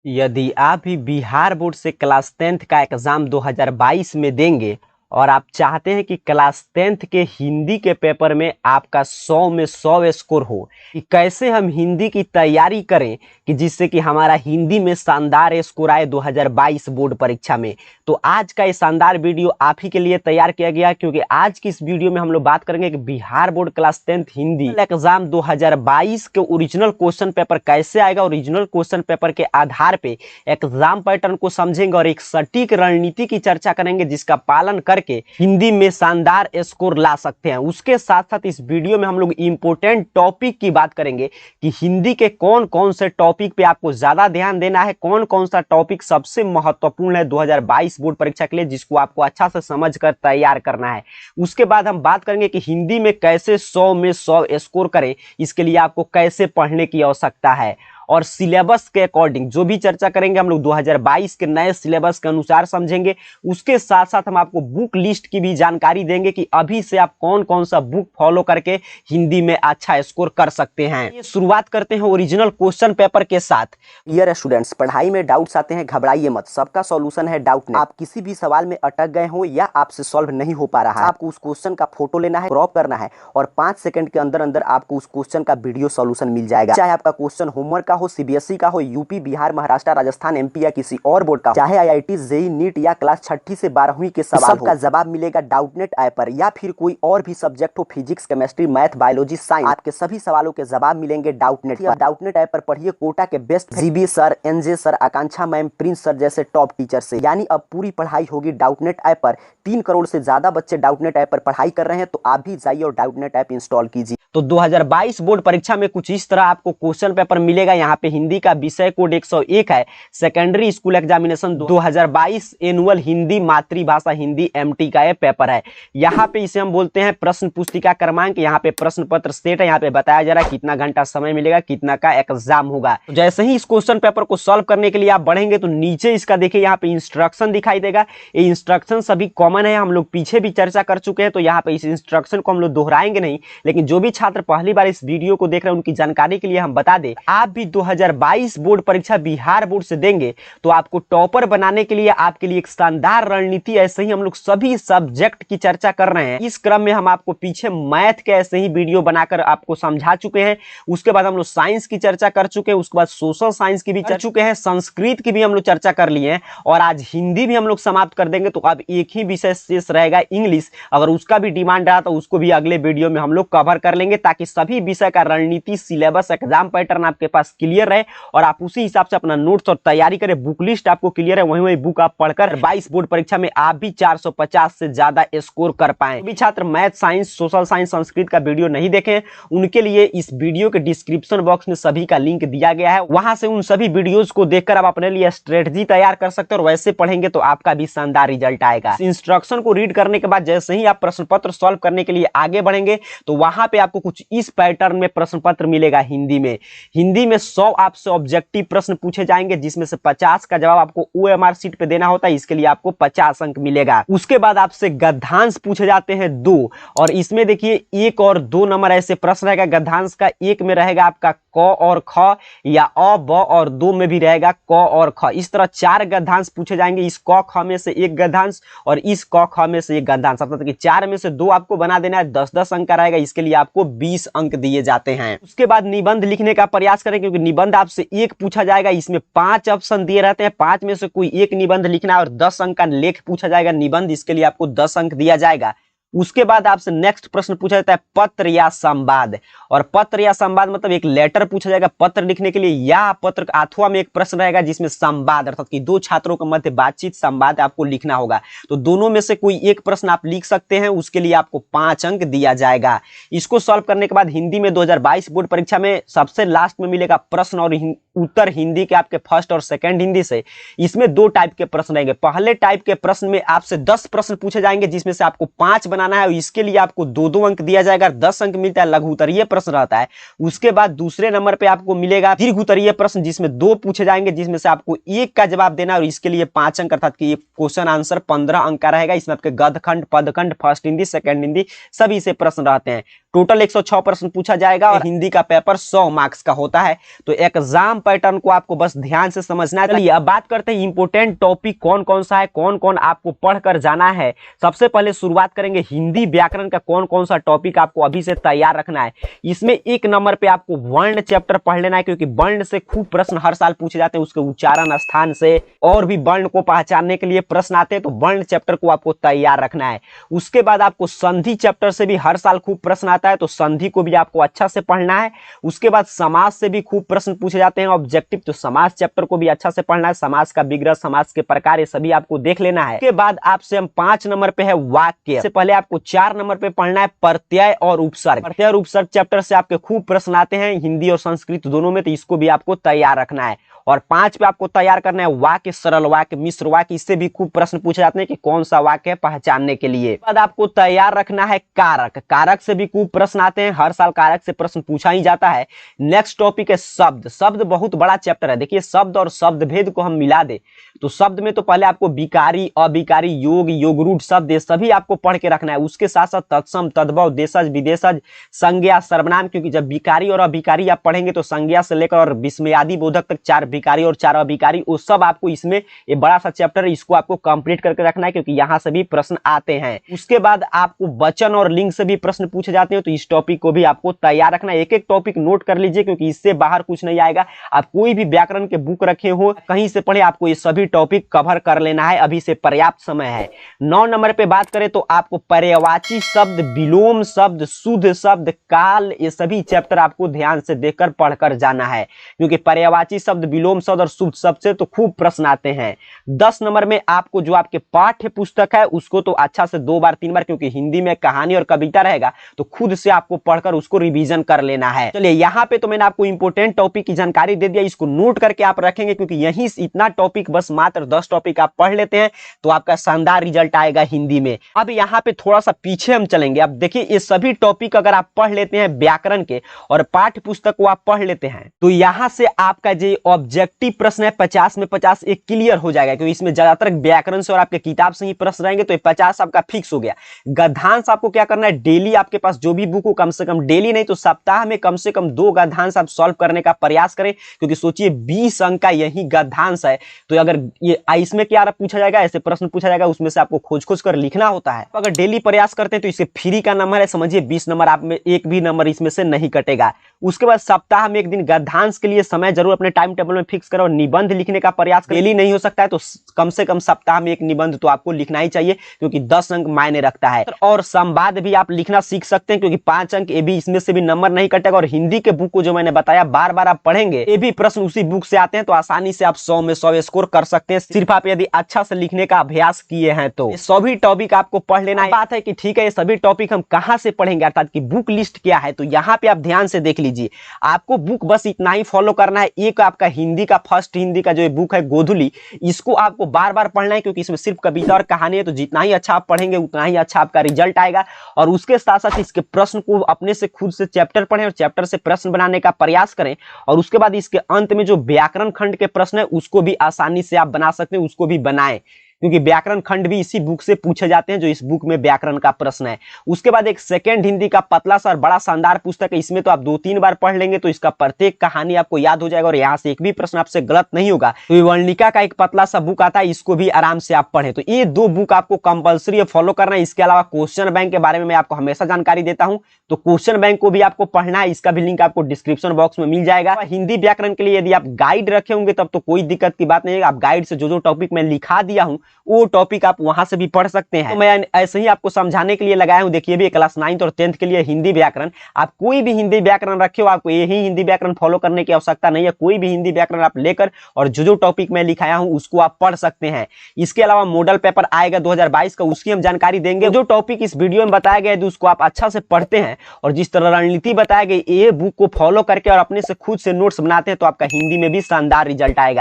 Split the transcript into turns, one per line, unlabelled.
यदि आप भी बिहार बोर्ड से क्लास 10th का एग्जाम 2022 में देंगे और आप चाहते हैं कि क्लास 10th के हिंदी के पेपर में आपका 100 में 100 स्कोर हो, कि कैसे हम हिंदी की तैयारी करें कि जिससे कि हमारा हिंदी में शानदार स्कोर आए 2022 बोर्ड परीक्षा में। तो आज का ये शानदार वीडियो आप ही के लिए तैयार किया गया, क्योंकि आज की इस वीडियो में हम लोग बात करेंगे कि Bihar board class 10th Hindi exam 2022 के ओरिजिनल क्वेश्चन पेपर कैसे आएगा। ओरिजिनल क्वेश्चन पेपर के आधार पे एग्जाम पैटर्न को समझेंगे और एक सटीक रणनीति की चर्चा करेंगे जिसका पालन करके हिंदी में शानदार स्कोर ला सकते हैं। उसके साथ साथ इस वीडियो में हम लोग इंपोर्टेंट टॉपिक की बात करेंगे कि हिंदी के कौन कौन से टॉपिक पे आपको ज्यादा ध्यान देना है, कौन कौन सा टॉपिक सबसे महत्वपूर्ण है 2022 बोर्ड परीक्षा के लिए, जिसको आपको अच्छा से समझ कर तैयार करना है। उसके बाद हम बात करेंगे कि हिंदी में कैसे 100 में 100 स्कोर करें, इसके लिए आपको कैसे पढ़ने की आवश्यकता है, और सिलेबस के अकॉर्डिंग जो भी चर्चा करेंगे हम लोग 2022 के नए सिलेबस के अनुसार समझेंगे। उसके साथ साथ हम आपको बुक लिस्ट की भी जानकारी देंगे कि अभी से आप कौन कौन सा बुक फॉलो करके हिंदी में अच्छा स्कोर कर सकते हैं। ये शुरुआत करते हैं ओरिजिनल क्वेश्चन पेपर के साथ।
डियर स्टूडेंट्स, पढ़ाई में डाउट्स आते हैं, घबराइए मत, सबका सॉल्यूशन है डाउट नेट। आप किसी भी सवाल में अटक गए हो या आपसे सॉल्व नहीं हो पा रहा है, आपको उस क्वेश्चन का फोटो लेना है, क्रॉप करना है और 5 सेकंड के अंदर अंदर आपको उस क्वेश्चन का वीडियो सॉल्यूशन मिल जाएगा। चाहे आपका क्वेश्चन होमवर्क का हो, सीबीएसई का हो, यूपी, बिहार, महाराष्ट्र, राजस्थान, एमपी या किसी और बोर्ड का, चाहे आईआईटी, जेईई, नीट या क्लास 6ठी से 12वीं के सवाल का जवाब मिलेगा डाउटनेट ऐप पर, या फिर कोई और भी सब्जेक्ट हो, physics, chemistry, math, biology, science, आपके सभी सवालों के जवाब मिलेंगे डाउटनेट। डाउटनेट ऐप पर पढ़िए कोटा के best GB sir, NJ sir, Akanksha ma'am, Prince sir जैसे टॉप टीचर से। यानी अब पूरी पढ़ाई होगी डाउटनेट ऐप पर। 3 करोड़ से ज्यादा बच्चे डाउटनेट ऐप पर पढ़ाई कर रहे हैं, तो आप भी जाइए और डाउटनेट ऐप इंस्टॉल कीजिए।
तो 2022 बोर्ड परीक्षा में कुछ इस तरह आपको क्वेश्चन पेपर मिलेगा। यहाँ पे हिंदी का विषय कोड 101 है। Secondary school examination 2022 annual Hindi मातृभाषा हिंदी एमटी का ये पेपर है। यहाँ पे इसे हम बोलते हैं प्रश्न पुस्तिका क्रमांक। यहाँ पे प्रश्न पत्र सेट है, यहाँ पे बताया जा रहा है कितना घंटा समय मिलेगा, कितना का एग्जाम होगा। तो जैसे ही इस क्वेश्चन पेपर को सॉल्व करने के लिए आप बढ़ेंगे तो नीचे इसका देखिए यहाँ पे इंस्ट्रक्शन दिखाई देगा। ये इंस्ट्रक्शन सभी कॉमन है, हम लोग पीछे भी चर्चा कर चुके हैं, तो यहाँ पे इस इंस्ट्रक्शन को हम लोग दोहराएंगे नहीं। लेकिन जो भी छात्र पहली बार इस वीडियो को देख रहे हैं उनकी जानकारी के लिए हम बता दें, आप भी 2022 बोर्ड परीक्षा बिहार बोर्ड से देंगे तो आपको टॉपर बनाने के लिए आपके लिए एक शानदार रणनीति ऐसे ही हम लोग सभी सब्जेक्ट की चर्चा कर रहे हैं। इस क्रम में हम आपको पीछे मैथ के ऐसे ही वीडियो बनाकर आपको समझा चुके हैं। उसके बाद हम लोग साइंस की चर्चा कर चुके हैं, उसके बाद सोशल साइंस की भी कर चुके हैं, संस्कृत की भी हम लोग चर्चा कर लिए हैं, और आज हिंदी भी हम लोग समाप्त कर देंगे। तो अब एक ही विषय शेष रहेगा इंग्लिश। अगर उसका भी डिमांड रहा तो उसको भी अगले वीडियो में हम लोग कवर कर लेंगे, ताकि सभी विषय का रणनीति, सिलेबस, एग्जाम पैटर्न आपके पास क्लियर रहे और आप उसी हिसाब से अपना नोट्स और तैयारी करें। बुक लिस्ट आपको क्लियर है, वही बुक आप पढ़कर 22 बोर्ड परीक्षा में आप भी 450 से ज्यादा स्कोर कर पाए। भी छात्र math, science, social science, Sanskrit का वीडियो नहीं देखे, उनके लिए इस वीडियो के डिस्क्रिप्शन बॉक्स में सभी का लिंक दिया गया है। वहां से उन सभी वीडियोस को देखकर आप अपने लिए स्ट्रेटजी तैयार कर सकते हैं, और वैसे पढ़ेंगे तो आपका भी शानदार रिजल्ट आएगा। इंस्ट्रक्शन को रीड करने के बाद जैसे ही आप प्रश्न पत्र सॉल्व करने के लिए आगे बढ़ेंगे तो वहां पे आपको कुछ इस पैटर्न में प्रश्न पत्र मिलेगा हिंदी में। हिंदी में 100 आपसे ऑब्जेक्टिव प्रश्न पूछे जाएंगे, जिसमें से 50 का जवाब आपको ओएमआर शीट पे देना होता है, इसके लिए आपको 50 अंक मिलेगा। उसके बाद आपसे गद्यांश पूछे जाते हैं 2, और इसमें देखिए 1 और 2 नंबर ऐसे प्रश्न रहेगा गद्यांश का। 1 में रहेगा आपका क और ख, या अ, ब, और 2 में भी रहेगा क और ख। इस तरह 4 गद्यांश पूछे जाएंगे। इस क ख में से 1 गद्यांश और इस क ख में से 1 गद्यांश, अर्थात कि 4 में से 2 आपको बना देना है। 10-10 अंक का रहेगा, इसके लिए आपको 20 अंक दिए जाते हैं। उसके बाद निबंध लिखने का प्रयास करें, क्योंकि निबंध आपसे 1 पूछा जाएगा। इसमें 5 ऑप्शन दिए रहते हैं, 5 में से कोई एक निबंध लिखना है और 10 अंक का लेख पूछा जाएगा निबंध, इसके लिए आपको 10 अंक दिया जाएगा। उसके बाद आपसे नेक्स्ट प्रश्न पूछा जाता है पत्र या संवाद, और पत्र या संवाद मतलब एक लेटर पूछा जाएगा पत्र लिखने के लिए, या पत्र अथवा में एक प्रश्न रहेगा जिसमें संवाद, अर्थात कि 2 छात्रों के मध्य बातचीत, संवाद आपको लिखना होगा। तो दोनों में से कोई एक प्रश्न आप लिख सकते हैं, उसके लिए आपको 5 अंक दिया जाएगा। इसको सॉल्व करने के बाद हिंदी में 2022 बोर्ड परीक्षा में सबसे लास्ट में मिलेगा प्रश्न और उत्तर हिंदी के आपके फर्स्ट और सेकंड हिंदी से। इसमें 2 टाइप के प्रश्न रहेंगे। पहले टाइप के प्रश्न में आपसे 10 प्रश्न पूछे जाएंगे, जिसमें से आपको 5 बनाना है, और इसके लिए आपको 2-2 अंक दिया जाएगा। 10 अंक मिलता है, लघु उत्तरीय प्रश्न रहता है। उसके बाद दूसरे नंबर पे आपको मिलेगा दीर्घ उत्तरीय प्रश्न, जिसमें 2 पूछे जाएंगे, जिसमें से आपको 1 का जवाब देना है, और इसके लिए 5 अंक, अर्थात कि क्वेश्चन आंसर 15 अंक का रहेगा। इसमें आपके गद्य खंड, पद खंड, फर्स्ट हिंदी, सेकंड हिंदी सभी से प्रश्न रहते हैं। टोटल 106 प्रश्न पूछा जाएगा और हिंदी का पेपर 100 मार्क्स का होता है। तो एग्जाम पैटर्न को आपको बस ध्यान से समझना है। चलिए अब बात करते हैं इंपोर्टेंट टॉपिक कौन कौन सा है, कौन कौन आपको पढ़कर जाना है। सबसे पहले शुरुआत करेंगे हिंदी व्याकरण का कौन कौन सा टॉपिक आपको अभी से तैयार रखना है। इसमें 1 नंबर पे आपको वर्ण चैप्टर पढ़ लेना है, क्योंकि वर्ण से खूब प्रश्न हर साल पूछे जाते हैं, उसके उच्चारण स्थान से और भी वर्ण को पहचानने के लिए प्रश्न आते हैं। तो वर्ण चैप्टर को आपको तैयार रखना है। उसके बाद आपको संधि चैप्टर से भी हर साल खूब प्रश्न आता है, तो संधि को भी आपको अच्छा से पढ़ना है। उसके बाद समाज से भी खूब प्रश्न पूछे जाते हैं ऑब्जेक्टिव, तो समाज चैप्टर को भी अच्छा से पढ़ना है। समाज का विग्रह, समाज के प्रकार, ये सभी आपको देख लेना है। उसके बाद आपसे हम 5 नंबर पे है वाक्य से पहले आपको 4 नंबर पे पढ़ना है प्रत्यय और उपसर्ग। प्रत्यय और उपसर्ग चैप्टर से आपके खूब प्रश्न आते हैं हिंदी और संस्कृत दोनों में, तो इसको भी आपको तैयार रखना है। और 5 पे आपको तैयार करना है वाक्य, सरल वाक्य, मिश्र वाक्य, इससे भी खूब प्रश्न पूछे जाते हैं कि कौन सा वाक्य है पहचानने के लिए। बाद आपको तैयार रखना है कारक। कारक से भी खूब प्रश्न आते हैं, हर साल कारक से प्रश्न पूछा ही जाता है। नेक्स्ट टॉपिक है शब्द। शब्द बहुत बड़ा चैप्टर है। देखिए शब्द और शब्द भेद को हम मिला दे तो शब्द में तो पहले आपको विकारी, अविकारी, योग, योगरूढ़ शब्द, ये सभी आपको पढ़ के रखना है। उसके साथ साथ तत्सम, तद्भव, देशज, विदेशज, संज्ञा, सर्वनाम, क्योंकि जब विकारी और अविकारी आप पढ़ेंगे तो संज्ञा से लेकर और विस्मयादि बोधक तक 4 विकारी और 4 अविकारी, वो सब आपको इसमें, ये बड़ा सा चैप्टर है, इसको आपको कंप्लीट करके रखना है, क्योंकि यहाँ से भी प्रश्न आते हैं। उसके बाद आपको वचन और लिंग से भी प्रश्न पूछे जाते हैं, तो इस टॉपिक को भी आपको तैयार रखना है। एक एक टॉपिक नोट कर लीजिए, क्योंकि इससे बाहर कुछ नहीं आएगा। आप कोई भी व्याकरण के बुक रखे हो, कहीं से पढ़े, आपको ये सभी टॉपिक कवर कर लेना है, अभी से पर्याप्त समय है। 9 नंबर पे बात करें तो आपको पर्यायवाची शब्द, विलोम शब्द, शुद्ध शब्द, काल, ये सभी चैप्टर आपको ध्यान से देखकर पढ़कर जाना है, क्योंकि पर्यायवाची शब्द, विलोम शब्द और शुद्ध शब्द से तो खूब प्रश्न आते हैं। 10 नंबर में आपको जो आपके पाठ्य पुस्तक है उसको तो अच्छा से 2 बार 3 बार, क्योंकि हिंदी में कहानी और कविता रहेगा, तो खुद से आपको पढ़कर उसको रिवीजन कर लेना है। चलिए यहाँ पे तो मैंने आपको इंपोर्टेंट टॉपिक की जानकारी दे दिया, इसको नोट करके आप रखेंगे, क्योंकि यही इतना टॉपिक, बस मात्र 10 टॉपिक आप पढ़ लेते हैं तो आपका शानदार रिजल्ट आएगा हिंदी में। अब यहाँ पे थोड़ा सा पीछे हम चलेंगे। अब देखिए ये सभी टॉपिक अगर आप पढ़ लेते हैं व्याकरण के और पाठ्य पुस्तक को आप पढ़ लेते हैं, तो यहाँ से आपका जो ऑब्जेक्टिव प्रश्न है 50 में 50 एक क्लियर हो जाएगा, क्योंकि इसमें ज्यादातर व्याकरण से और आपके किताब से ही प्रश्न रहेंगे, तो 50 आपका फिक्स हो गया। गद्यांश आपको क्या करना है, डेली आपके पास जो भी बुक हो, कम से कम डेली नहीं तो सप्ताह में कम से कम 2 गद्यांश आप सॉल्व करने का प्रयास करें, क्योंकि सोचिए 20 अंक का यही गद्यांश है। तो अगर ये इसमें क्या पूछा जाएगा, ऐसे प्रश्न पूछा जाएगा, उसमें से आपको खोज खोज कर लिखना होता है। अगर डेली प्रयास करते हैं तो इसे फ्री का नंबर है, समझिए 20 नंबर आप में एक भी नंबर इसमें से नहीं कटेगा। उसके बाद सप्ताह में 1 दिन गद्यांश के लिए समय जरूर अपने टाइम टेबल में फिक्स करो। निबंध लिखने का प्रयास करें, डेली नहीं हो सकता है तो कम से कम सप्ताह में 1 निबंध तो आपको लिखना ही चाहिए, क्योंकि 10 अंक मायने रखता है। और संवाद भी आप लिखना सीख सकते हैं, क्योंकि 5 अंक ये भी, इसमें से भी नंबर नहीं कटेगा। और हिंदी के बुक को जो मैंने बताया बार बार आप पढ़ेंगे, ये भी प्रश्न उसी बुक से आते हैं, तो आसानी से आप 100 में 100 स्कोर कर सकते हैं, सिर्फ आप यदि अच्छा से लिखने का अभ्यास किए हैं तो। ये सभी टॉपिक आपको पढ़ लेना है। बात है कि ठीक है ये सभी टॉपिक हम कहां से पढ़ेंगे, अर्थात कि बुक लिस्ट क्या है, तो यहाँ पे आप ध्यान से देख लीजिए। आपको बुक बस इतना ही फॉलो करना है। एक आपका हिंदी का फर्स्ट हिंदी का जो बुक है गोधुली, इसको आपको बार बार पढ़ना है, क्योंकि इसमें सिर्फ कविता और कहानी है, तो जितना ही अच्छा आप पढ़ेंगे उतना ही अच्छा आपका रिजल्ट आएगा। और उसके साथ साथ इसके प्रश्न को अपने से खुद से चैप्टर पढ़ें और चैप्टर से प्रश्न बनाने का प्रयास करें। और उसके बाद इसके अंत में जो व्याकरण खंड के प्रश्न है उसको भी आसानी से आप बना सकते हैं, उसको भी बनाएं, क्योंकि व्याकरण खंड भी इसी बुक से पूछे जाते हैं, जो इस बुक में व्याकरण का प्रश्न है। उसके बाद एक सेकंड हिंदी का पतला सा और बड़ा शानदार पुस्तक है, इसमें तो आप 2-3 बार पढ़ लेंगे तो इसका प्रत्येक कहानी आपको याद हो जाएगा, और यहाँ से एक भी प्रश्न आपसे गलत नहीं होगा। तो ये वर्णिका का एक पतला सा बुक आता है, इसको भी आराम से आप पढ़ें। तो ये 2 बुक आपको कंपलसरी फॉलो करना है। इसके अलावा क्वेश्चन बैंक के बारे में मैं आपको हमेशा जानकारी देता हूँ, तो क्वेश्चन बैंक को भी आपको पढ़ना है, इसका भी लिंक आपको डिस्क्रिप्शन बॉक्स में मिल जाएगा। हिंदी व्याकरण के लिए यदि आप गाइड रखे होंगे तब तो कोई दिक्कत की बात नहीं है, आप गाइड से जो टॉपिक मैं लिखा दिया हूँ वो टॉपिक आप वहां से भी पढ़ सकते हैं। तो मैं ऐसे ही आपको समझाने के लिए लगाया हूं। देखिए भी क्लास 9th और 10th के लिए हिंदी व्याकरण, आप कोई भी हिंदी व्याकरण रखे हो, आपको यही हिंदी व्याकरण फॉलो करने की आवश्यकता नहीं है। कोई भी हिंदी व्याकरण आप लेकर और जो टॉपिक मैं लिखाया हूं उसको आप पढ़ सकते हैं। इसके अलावा मॉडल पेपर आएगा 2022 का, उसकी हम जानकारी देंगे। जो टॉपिक इस वीडियो में बताया गया है उसको आप अच्छा से पढ़ते हैं और जिस तरह रणनीति बताया गई ये बुक को फॉलो करके और अपने से खुद से नोट्स बनाते हैं तो आपका हिंदी में भी शानदार रिजल्ट आएगा।